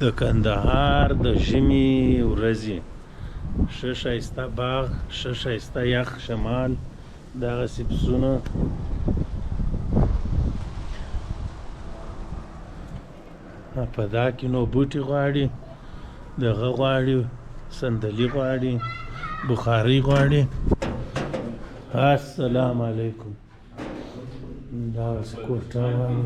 د کندهار د ژمي ورځې، ښه ښایسته باغ، ښه ښایسته یخ شمال، دغسې پسونه. په دا کې نو بوټي غواړي، دغه غواړي، صندلي غواړي، بخاري غواړي. السلام علیکم. دغسې کوټه غواړي.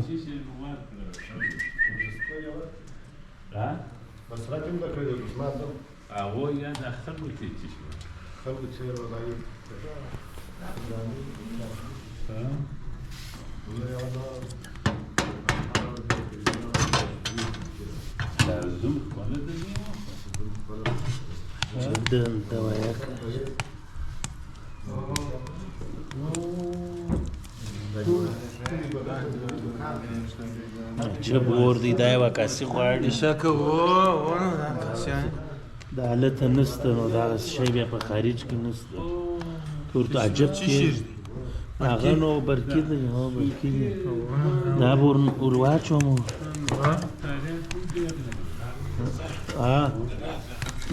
مصرف هم به کړی قسمت هم هغو یا د خلکو چې څه شي خلکو چې وضعي لازم خپله د عجب اور دی، دا یوه کاسې غواړي. شکه دا کاسیان دا هلته نسته، نو دغسې شی بیا په خارج کې نسته. ورته عجب تیز هغه نو برقي دی، برقي دی. دا به ور واچوم.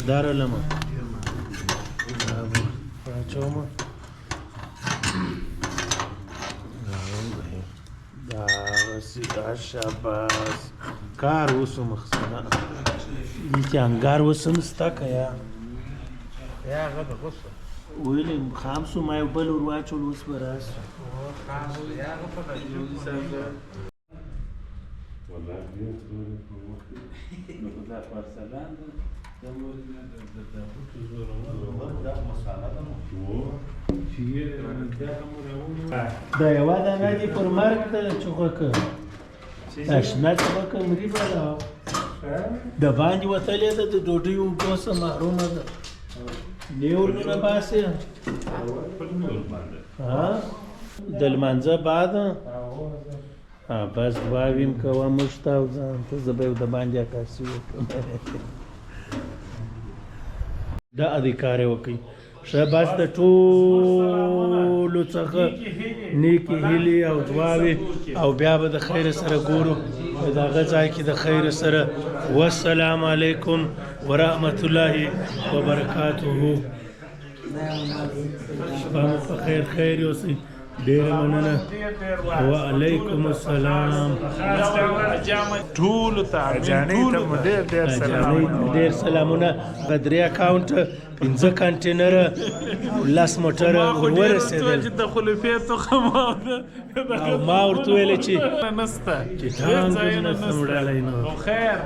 درلمه دا به واچوم. دغسې شاباس کار اوس هم مخصنه دلته انګار اوس هم شته که یا هغه د غوسه ویلې خام شو، ما یو بل ور واچول، اوس به راسو. والله ډېر زور په وخت نو دا فارسلان د مورینه د بوټو زورور دا مساله ده نو چې یې دا هم راوړو دا یوه دانه دي پر مرګ ته چوغکه دا شنه چوغکه مري بله د باندې وتلې ده، د ډوډۍ اوبو څخه محرومه ده. دې ورنونه باسې پر نور باندې د لمانځه بعد بس دعا ویم کوه موږ ته او ځان ته، زه به یو د باندې عکاسي وکړم. دا ادیکار یې وکړئ. ښه بس د ټولو څخه نیکې هیلې او دعاوې، او بیا به د خیر سره ګورو په دغه ځای کې د خیر سره. والسلام علیکم ورحمة الله وبرکاته. شپه مو په خیر خیر اوسئ. ډېره مننه. وعلیکم السلام. ټولو ته ډېر سلامونه. بدري اکاونټ 5 کنټینره 10 موټره ورسېدل، د خلفې تخم او ما ورته ویلې چې نسته ټانک نه سم وړلی نو خیر.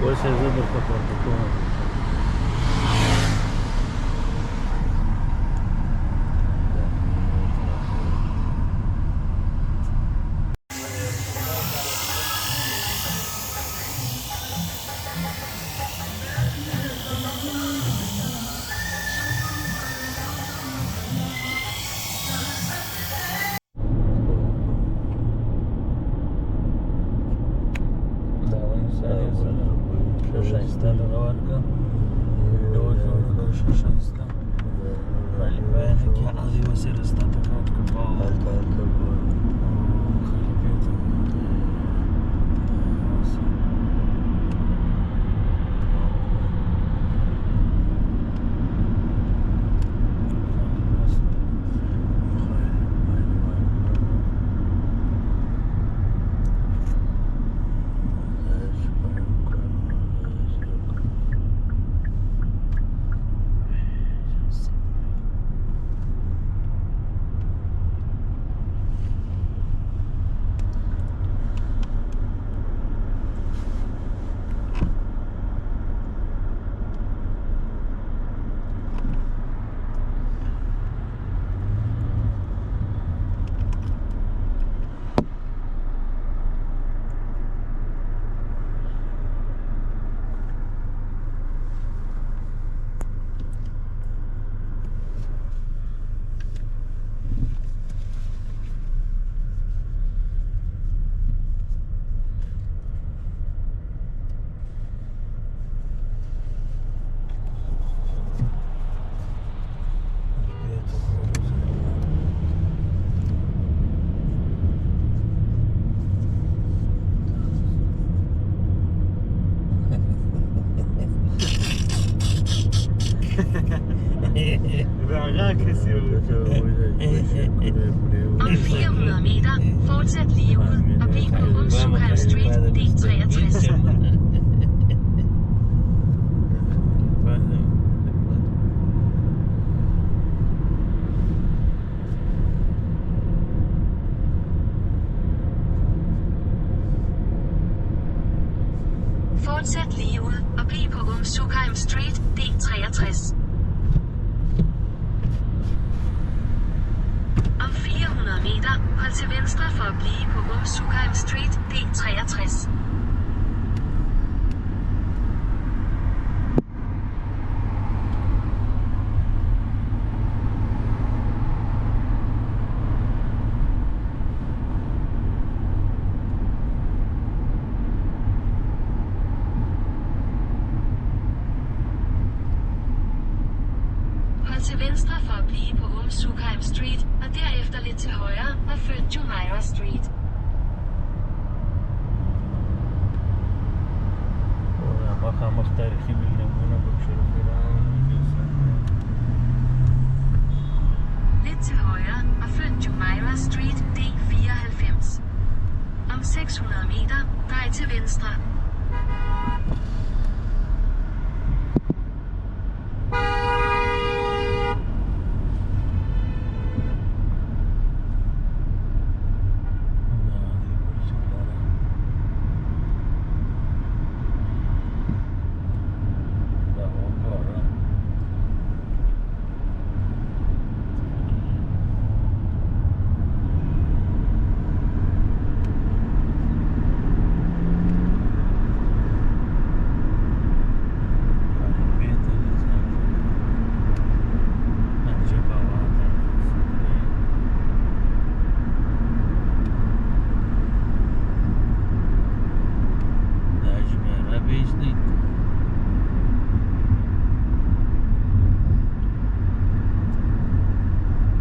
Ось я вибір по порту. Om 400 meter, fortsæt lige ud og bliv på Sukheim Street, D63. Fortsæt lige ud og bliv på Sukheim Street, D63. Om 400 meter, hold til venstre for at blive på Sukheim Street, D63. Hold til venstre for at blive på Sukheim Street, og derefter lidt til højre og følg Jumeirah Street. مخامخ تاریخي بلډینګونه پکښې Lidt til højre og følg Jumeirah Street, D94. Om 600 meter, drej til venstre.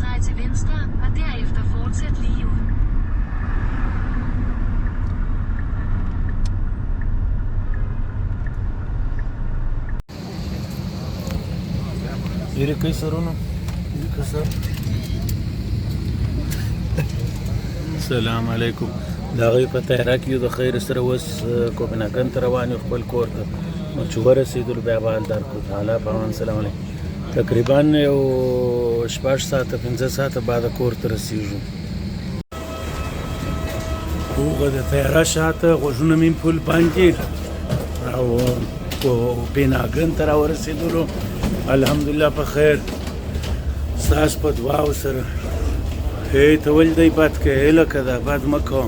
Drej til venstre og derefter fortsæt lige ud. Yürü kıy sorunu. Yürü kısa. السلام علیکم دا غي په تهرا کې د خیر سره وس کوپنهاګن ته روان یو خپل کور ته نو چې ورسېدلو بیا به حالدار کو حالا پامان سلام علیکم تقریبا یو 6 ساعته 15 ساعته بعد کور ته رسیږو هغه د تهرا شاته غوښنه مين پول باندې او کوپنهاګن ته ورسېدلو الحمدلله په خیر ساس په دعا سره ته ولدی بد کې لکه دا بد مکو